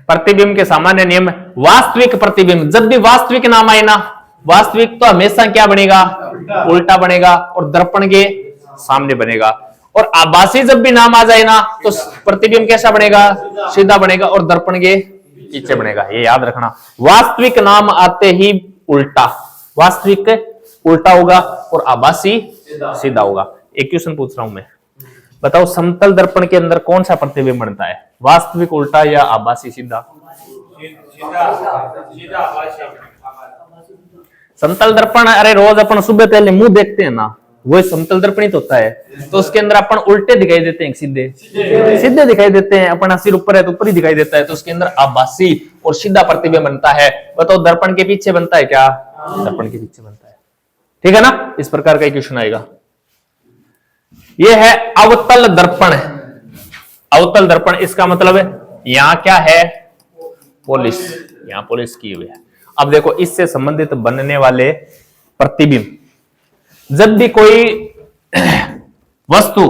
प्रतिबिंब के सामान्य नियम। वास्तविक प्रतिबिंब, जब भी वास्तविक नाम आए ना, वास्तविक तो हमेशा क्या बनेगा? उल्टा बनेगा और दर्पण के सामने बनेगा। और आभासी जब भी नाम आ जाए ना तो प्रतिबिंब कैसा बनेगा? सीधा बनेगा और दर्पण के पीछे बनेगा। ये याद रखना। वास्तविक नाम आते ही उल्टा, वास्तविक उल्टा होगा और आभासी सीधा होगा। एक क्वेश्चन पूछ रहा हूं मैं, बताओ समतल दर्पण के अंदर कौन सा प्रतिबिंब बनता है? वास्तविक उल्टा या आभासी सीधा? समतल दर्पण, अरे रोज अपन सुबह पहले मुंह देखते हैं ना, वो समतल दर्पण ही तो होता है। तो उसके अंदर अपन उल्टे दिखाई देते हैं, सीधे सीधे दिखाई देते हैं। अपना सिर ऊपर है तो ऊपर ही दिखाई देता है। तो उसके अंदर आभासी और सीधा प्रतिबिंब बनता है। बताओ दर्पण के पीछे बनता है क्या? दर्पण के पीछे बनता है, ठीक है ना। इस प्रकार का क्वेश्चन आएगा। यह है अवतल दर्पण। अवतल दर्पण, इसका मतलब है यहां क्या है? पॉलिश, यहां पॉलिश की हुई है। अब देखो, इससे संबंधित बनने वाले प्रतिबिंब, जब भी कोई वस्तु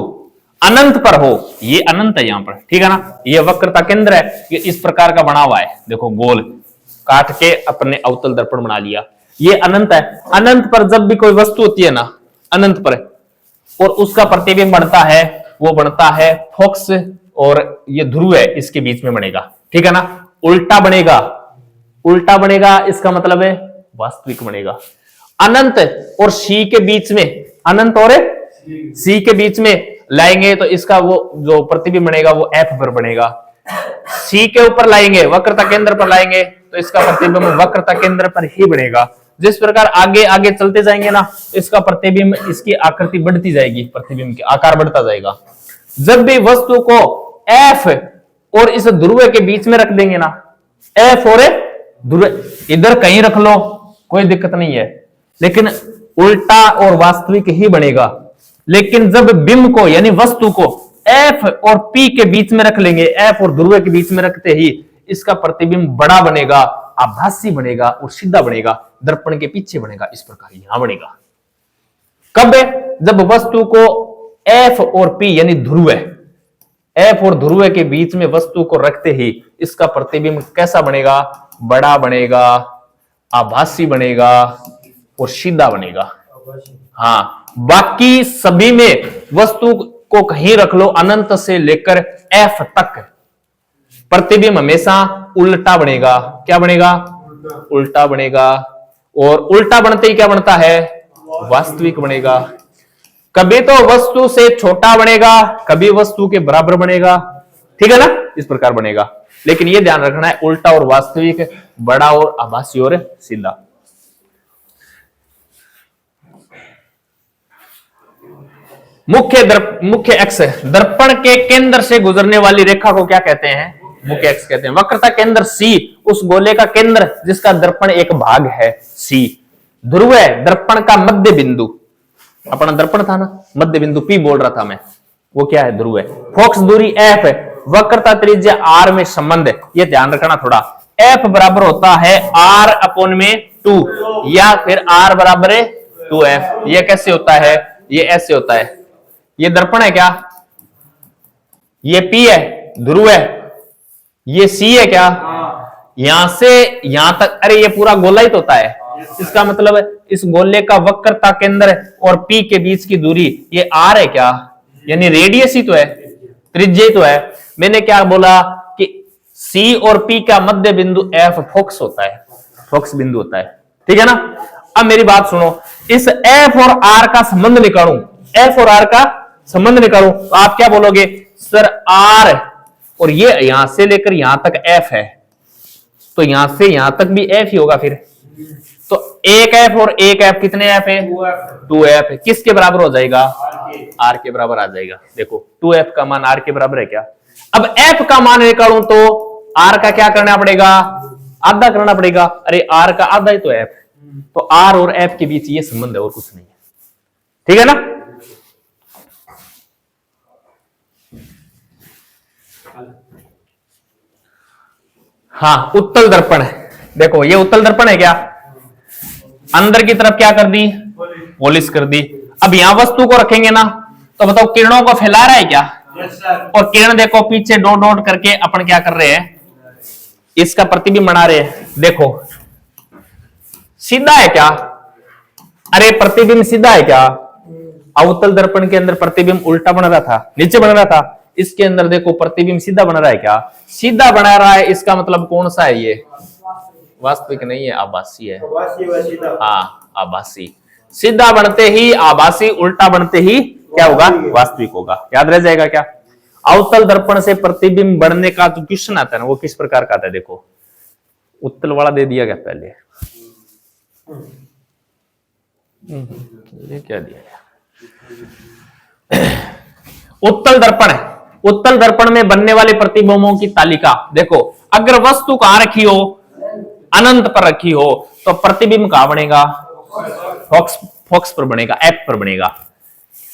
अनंत पर हो, ये अनंत है यहां पर, ठीक है ना। ये वक्रता केंद्र है, ये इस प्रकार का बना हुआ है। देखो गोल काट के अपने अवतल दर्पण बना लिया, ये अनंत है। अनंत पर जब भी कोई वस्तु होती है ना, अनंत पर, और उसका प्रतिबिंब बनता है, वो बनता है फोकस, और ये ध्रुव है इसके बीच में बनेगा, ठीक है ना। उल्टा बनेगा, उल्टा बनेगा, इसका मतलब है वास्तविक बनेगा। अनंत और सी के बीच में, अनंत और सी के बीच में लाएंगे तो इसका वो जो प्रतिबिंब बनेगा वो एफ पर बनेगा। सी के ऊपर लाएंगे, वक्रता केंद्र पर लाएंगे तो इसका प्रतिबिंब वक्रता केंद्र पर ही बनेगा। जिस प्रकार आगे आगे चलते जाएंगे ना, इसका प्रतिबिंब, इसकी आकृति बढ़ती जाएगी, प्रतिबिंब की आकार बढ़ता जाएगा। जब भी वस्तु को एफ और इस ध्रुव के बीच में रख देंगे ना, एफ और ध्रुव इधर कहीं रख लो कोई दिक्कत नहीं है, लेकिन उल्टा और वास्तविक ही बनेगा। लेकिन जब बिंब को यानी वस्तु को एफ और पी के बीच में रख लेंगे, एफ और ध्रुव के बीच में रखते ही इसका प्रतिबिंब बड़ा बनेगा, आभासी बनेगा और सीधा बनेगा, दर्पण के पीछे बनेगा, इस प्रकार यहां बनेगा। कब? जब वस्तु को एफ और पी यानी ध्रुव, एफ और ध्रुव के बीच में वस्तु को रखते ही इसका प्रतिबिंब कैसा बनेगा? बड़ा बनेगा, आभासी बनेगा और सीधा बनेगा। हाँ, बाकी सभी में वस्तु को कहीं रख लो, अनंत से लेकर एफ तक प्रतिबिंब हमेशा उल्टा बनेगा। क्या बनेगा? उल्टा बनेगा। और उल्टा बनते ही क्या बनता है? वास्तविक बनेगा। कभी तो वस्तु से छोटा बनेगा, कभी वस्तु के बराबर बनेगा, ठीक है ना, इस प्रकार बनेगा। लेकिन यह ध्यान रखना है, उल्टा और वास्तविक, बड़ा और आभासी और सीधा। मुख्य एक्स, दर्पण के केंद्र से गुजरने वाली रेखा को क्या कहते हैं? मुख्य एक्स कहते हैं। वक्रता केंद्र सी, उस गोले का केंद्र जिसका दर्पण एक भाग है, सी। ध्रुव दर्पण का मध्य बिंदु, अपना दर्पण था ना, मध्य बिंदु पी बोल रहा था मैं, वो क्या है? ध्रुव। फोकस दूरी एफ, वक्रता त्रिज्या आर में संबंध, ये ध्यान रखना थोड़ा। एफ बराबर होता है आर अपॉन में 2 या फिर आर बराबर है 2f। ये कैसे होता है? ये ऐसे होता है। ये दर्पण है क्या? ये P है, ध्रुव है। ये C है क्या? यहां से यहां तक, अरे ये पूरा गोला ही तो होता है। इसका मतलब इस गोले का वक्रता केंद्र और P के बीच की दूरी ये R है क्या? यानी रेडियस ही तो है, त्रिज्या तो है। मैंने क्या बोला कि C और P का मध्य बिंदु F फोकस होता है, फोकस बिंदु होता है, ठीक है ना। अब मेरी बात सुनो, इस F और R का संबंध निकालूं, F और R का संबंध निकालूं तो आप क्या बोलोगे? सर R और ये यहां से लेकर यहां तक F है, तो यहां से यहां तक भी F ही होगा। फिर तो एक F और एक F कितने F है? 2F है। किसके बराबर हो जाएगा? R के बराबर आ जाएगा। देखो 2F का मान R के बराबर है क्या? अब F का मान निकालूं तो R का क्या करना पड़ेगा? आधा करना पड़ेगा। अरे R का आधा ही तो F, तो R और F के बीच ये संबंध है और कुछ नहीं है, ठीक है ना। हाँ, उत्तल दर्पण है। देखो ये उत्तल दर्पण है क्या? अंदर की तरफ क्या कर दी? पॉलिश कर दी। अब यहां वस्तु को रखेंगे ना, तो बताओ किरणों को फैला रहा है क्या? और किरण देखो पीछे डॉट डॉट करके अपन क्या कर रहे हैं? इसका प्रतिबिंब बना रहे हैं। देखो सीधा है क्या? अरे प्रतिबिंब सीधा है क्या? अवतल दर्पण के अंदर प्रतिबिंब उल्टा बन रहा था, नीचे बन रहा था। इसके अंदर देखो प्रतिबिंब सीधा बन रहा है क्या? सीधा बना रहा है। इसका मतलब कौन सा है? ये वास्तविक नहीं है, आभासी है। हाँ, आभासी। सीधा बनते ही आभासी, उल्टा बनते ही क्या होगा? वास्तविक होगा। याद रह जाएगा क्या? अवतल दर्पण से प्रतिबिंब बढ़ने का जो क्वेश्चन आता है ना, वो किस प्रकार का आता है? देखो उत्तल वाला दे दिया गया पहले, ये क्या दिया गया? उत्तल दर्पण है। उत्तल दर्पण में बनने वाले प्रतिबिंबों की तालिका देखो। अगर वस्तु कहां रखी हो? अनंत पर रखी हो, तो प्रतिबिंब कहां बनेगा? फोकस पर बनेगा, एफ पर बनेगा।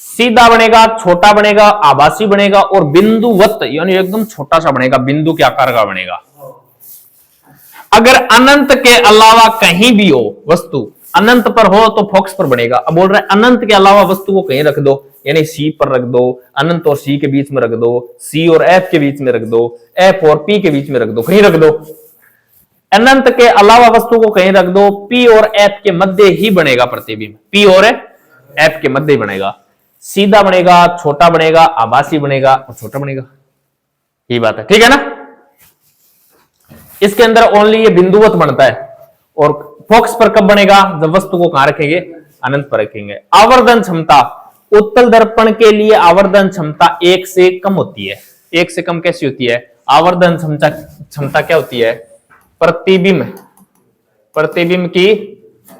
सीधा बनेगा, छोटा बनेगा, आभासी बनेगा और बिंदुवत यानी एकदम छोटा सा बनेगा, बिंदु के आकार का बनेगा। अगर अनंत के अलावा कहीं भी हो वस्तु, अनंत पर हो तो फोकस पर बनेगा। अब बोल रहा है अनंत के अलावा वस्तु को कहीं रख दो, यानी सी पर रख दो, अनंत और सी के बीच में रख दो, सी और एफ के बीच में रख दो, एफ और पी के बीच में रख दो, कहीं रख दो। अनंत के अलावा वस्तु को कहीं रख दो, पी और एफ के मध्य ही बनेगा प्रतिबिंब, पी और एफ के मध्य ही बनेगा। सीधा बनेगा, छोटा बनेगा, आभासी बनेगा और छोटा बनेगा। यही बात है, ठीक है ना। इसके अंदर ओनली ये बिंदुवत बनता है। और फोकस पर कब बनेगा? जब वस्तु को कहां रखेंगे? अनंत पर रखेंगे। आवर्धन क्षमता, उत्तल दर्पण के लिए आवर्धन क्षमता 1 से कम होती है। 1 से कम कैसी होती है? आवर्धन क्षमता क्या होती है? प्रतिबिंब की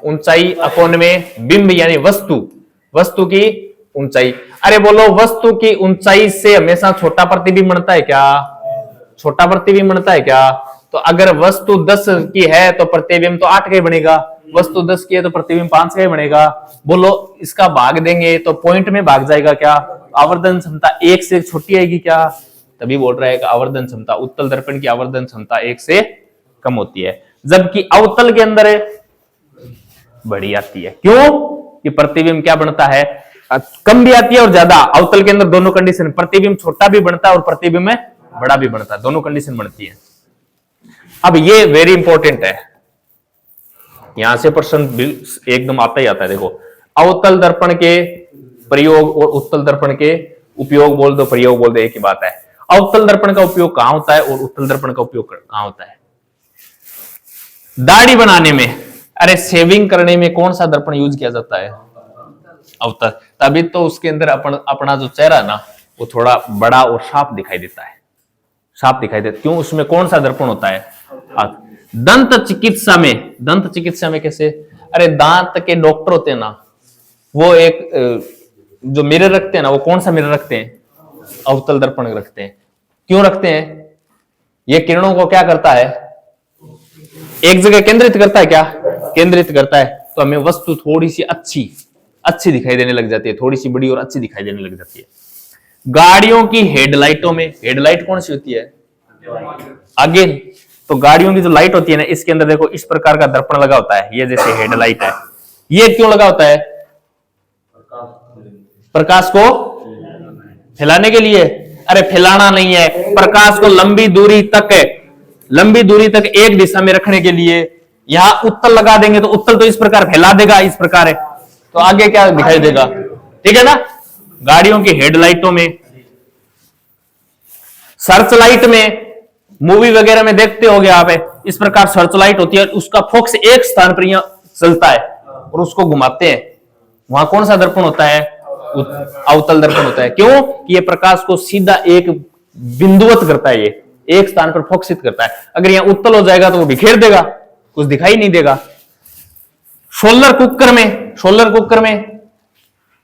ऊंचाई अकोण में बिंब यानी वस्तु, वस्तु की ऊंचाई। अरे बोलो वस्तु की ऊंचाई से हमेशा छोटा प्रतिबिंब बनता है क्या? छोटा प्रतिबिंब बनता है क्या? तो अगर वस्तु 10 की है तो प्रतिबिंब तो 8 का ही बनेगा, वस्तु 10 की है तो प्रतिबिंब 5 का ही बनेगा। बोलो इसका भाग देंगे तो पॉइंट में भाग जाएगा क्या? आवर्धन क्षमता 1 से छोटी आएगी क्या? तभी बोल रहा है कि आवर्धन क्षमता, उत्तल दर्पण की आवर्धन क्षमता 1 से कम होती है, जबकि अवतल के अंदर बड़ी आती है। क्यों? कि प्रतिबिंब क्या बनता है, कम भी आती है और ज्यादा। अवतल के अंदर दोनों कंडीशन, प्रतिबिंब छोटा भी बनता है और प्रतिबिंब में बड़ा भी बनता है, दोनों कंडीशन बनती है। अब ये वेरी इंपॉर्टेंट है, यहां से प्रश्न एकदम आता ही आता है। देखो अवतल दर्पण के प्रयोग और उत्तल दर्पण के उपयोग बोल दो, प्रयोग बोल दो, एक ही बात है। अवतल दर्पण का उपयोग कहां होता है और उत्तल दर्पण का उपयोग कहां होता है? दाढ़ी बनाने में, अरे शेविंग करने में कौन सा दर्पण यूज किया जाता है? अवतल। तभी तो उसके अंदर अपना जो चेहरा है ना वो थोड़ा बड़ा और साफ दिखाई देता है, साफ दिखाई देता। क्यों? उसमें कौन सा दर्पण होता है? दंत चिकित्सा में, दंत चिकित्सा में कैसे? अरे दांत के डॉक्टर होते हैं ना, वो एक जो मिरर रखते हैं ना, वो कौन सा मिरर रखते हैं? अवतल दर्पण रखते हैं। क्यों रखते हैं? ये किरणों को क्या करता है? एक जगह केंद्रित करता है क्या? केंद्रित करता है, तो हमें वस्तु थोड़ी सी अच्छी दिखाई देने लग जाती है, थोड़ी सी बड़ी और अच्छी दिखाई देने लग जाती है। गाड़ियों की हेडलाइटों में, हेडलाइट कौन सी होती है? आगे। तो गाड़ियों की जो लाइट होती है ना, इसके अंदर देखो इस प्रकार का दर्पण लगा होता है, ये जैसे हेडलाइट है। ये क्यों लगा होता है? प्रकाश को फैलाने के लिए। अरे फैलाना नहीं है, प्रकाश को लंबी दूरी तक एक दिशा में रखने के लिए। यहां उत्तल लगा देंगे तो उत्तल तो इस प्रकार फैला देगा, इस प्रकार है, तो आगे क्या दिखाई देगा? ठीक है ना। गाड़ियों की हेडलाइटों में, सर्च लाइट में, मूवी वगैरह में देखते होगे आप, इस प्रकार सर्च लाइट होती है, उसका फोकस एक स्थान पर यहां चलता है और उसको घुमाते हैं। वहां कौन सा दर्पण होता है? अवतल दर्पण होता है। क्यों? कि ये प्रकाश को सीधा एक बिंदुवत करता है, ये एक स्थान पर फोकसित करता है। अगर यहां उत्तल हो जाएगा तो वो बिखेर देगा, कुछ दिखाई नहीं देगा। सोलर कुकर में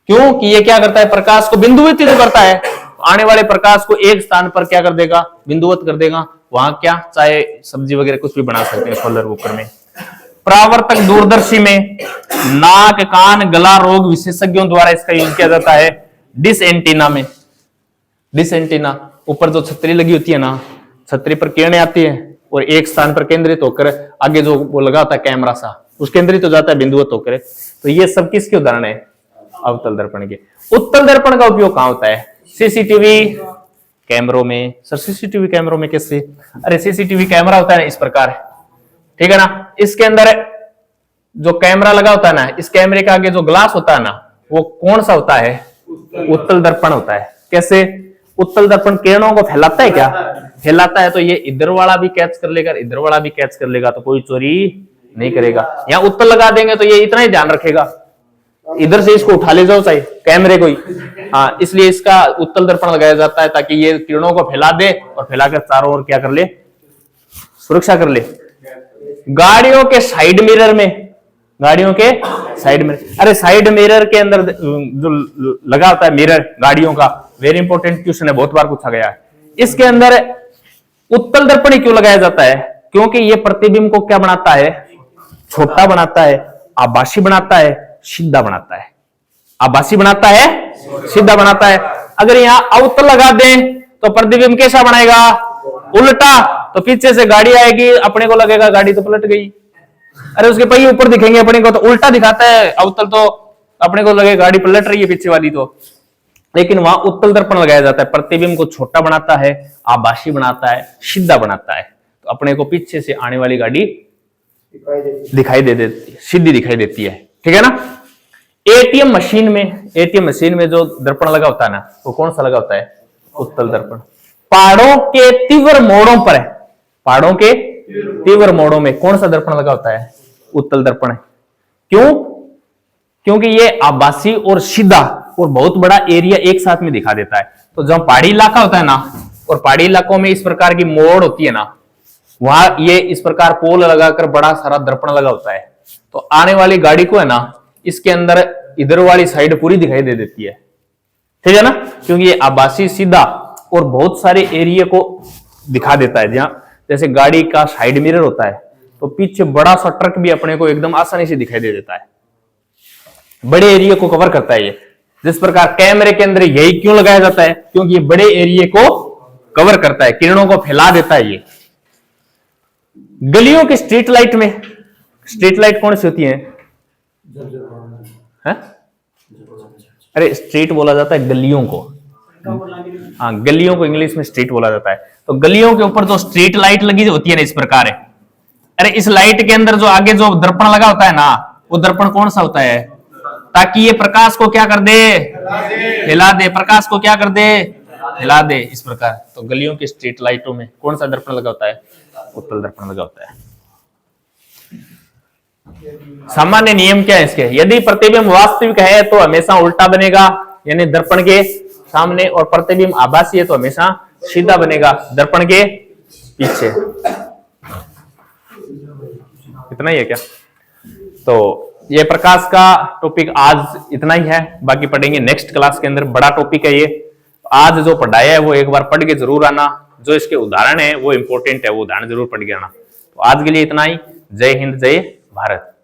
क्यों? कि ये क्या करता है? प्रकाश को बिंदुवत करता है, आने वाले प्रकाश को एक स्थान पर क्या कर देगा? बिंदुवत कर देगा। वहां क्या चाहे सब्जी वगैरह कुछ भी बना सकते हैं सोलर कुकर में। परावर्तक दूरदर्शी में, नाक कान गला रोग विशेषज्ञों द्वारा इसका यूज किया जाता है। डिश एंटीना में, डिश एंटीना ऊपर जो छतरी लगी होती है ना, छतरी पर किरणें आती है और एक स्थान पर केंद्रित होकर आगे जो वो लगा होता है कैमरा सा, उस केंद्रित हो जाता है बिंदुवत होकर। तो ये सब किसके उदाहरण है? अवतल दर्पण के। उत्तल दर्पण का उपयोग कहां होता है? सीसीटीवी कैमरों में। सर सीसीटीवी कैमरों में कैसे? अरे सीसीटीवी कैमरा होता है ना इस प्रकार, ठीक है ना। इसके अंदर जो कैमरा लगा होता है ना, इस कैमरे के आगे जो ग्लास होता है ना, वो कौन सा होता है? उत्तल दर्पण होता है। कैसे? उत्तल दर्पण किरणों को फैलाता है क्या? फैलाता है, तो ये इधर वाला भी कैच कर लेगा, इधर वाला भी कैच कर लेगा, तो कोई चोरी नहीं करेगा। यहाँ उत्तल लगा देंगे तो ये इतना ही ध्यान रखेगा, इधर से इसको उठा ले जाओ चाहे कैमरे को ही। हाँ, इसलिए इसका उत्तल दर्पण लगाया जाता है ताकि ये किरणों को फैला दे और फैलाकर चारों ओर क्या कर ले? सुरक्षा कर ले। गाड़ियों के साइड मिरर में, गाड़ियों के साइड मिरर, अरे साइड मिरर के अंदर जो लगा होता है मिरर गाड़ियों का, वेरी इंपॉर्टेंट क्वेश्चन है, बहुत बार पूछा गया है। इसके अंदर उत्तल दर्पण क्यों लगाया जाता है? क्योंकि ये प्रतिबिंब को क्या बनाता है? छोटा बनाता है, आभासी बनाता है, सीधा बनाता है। आभासी बनाता है, सीधा बनाता है। अगर यहां अवतल लगा दें तो प्रतिबिंब कैसा बनाएगा? उल्टा। तो पीछे से गाड़ी आएगी, अपने को लगेगा गाड़ी तो पलट गई। अरे उसके पहिए ऊपर दिखेंगे अपने को, तो उल्टा दिखाता है अवतल, तो अपने को लगेगा गाड़ी पलट रही है पीछे वाली तो। लेकिन वहां उत्तल दर्पण लगाया जाता है, प्रतिबिंब को छोटा बनाता है, आभासी बनाता है, सीधा बनाता है, तो अपने को पीछे से आने वाली गाड़ी दिखाई दे देती है, सीधी दिखाई देती है। ठीक है ना। एटीएम मशीन में जो दर्पण लगा होता है ना, वो कौन सा लगा होता है? उत्तल दर्पण। पहाड़ों के तीव्र मोड़ों में कौन सा दर्पण लगा होता है? उत्तल दर्पण। क्यों? क्योंकि ये आभासी और सीधा और बहुत बड़ा एरिया एक साथ में दिखा देता है। तो जब पहाड़ी इलाका होता है ना, और पहाड़ी इलाकों में इस प्रकार की मोड़ होती है ना, वहां ये इस प्रकार पोल लगाकर बड़ा सारा दर्पण लगा होता है, तो आने वाली गाड़ी को है ना, इसके अंदर इधर वाली साइड पूरी दिखाई दे देती है, ठीक है ना, क्योंकि ये आभासी सीधा और बहुत सारे एरिया को दिखा देता है। जहां जैसे गाड़ी का साइड मिरर होता है, तो पीछे बड़ा सा ट्रक भी अपने को एकदम आसानी से दिखाई दे देता है, बड़े एरिया को कवर करता है ये। जिस प्रकार कैमरे के अंदर यही क्यों लगाया जाता है, क्योंकि ये बड़े एरिया को कवर करता है, किरणों को फैला देता है ये। गलियों के स्ट्रीट लाइट में, स्ट्रीट लाइट कौन सी होती है? अरे स्ट्रीट बोला जाता है गलियों को, हाँ गलियों को इंग्लिश में स्ट्रीट बोला जाता है। तो गलियों के ऊपर जो स्ट्रीट लाइट लगी होती है ना, इस प्रकार है। अरे इस लाइट के अंदर जो आगे जो दर्पण लगा होता है ना, वो दर्पण कौन सा होता है? ताकि ये प्रकाश को क्या कर दे, हिला दे, प्रकाश को क्या कर दे, हिला दे, इस प्रकार। तो गलियों की स्ट्रीट लाइटों में कौन सा दर्पण लगा होता है? उत्तल दर्पण लगा होता है। सामान्य नियम क्या है इसके? यदि प्रतिबिंब वास्तविक है तो हमेशा उल्टा बनेगा, यानी दर्पण के सामने, और प्रतिबिंब आभासी है तो हमेशा सीधा बनेगा, दर्पण के पीछे। इतना ही है क्या? तो ये प्रकाश का टॉपिक आज इतना ही है, बाकी पढ़ेंगे नेक्स्ट क्लास के अंदर। बड़ा टॉपिक है ये। आज जो पढ़ाया है वो एक बार पढ़ के जरूर आना, जो इसके उदाहरण है वो इंपॉर्टेंट है, वो उदाहरण जरूर पढ़ के आना। तो आज के लिए इतना ही। जय हिंद, जय भारत।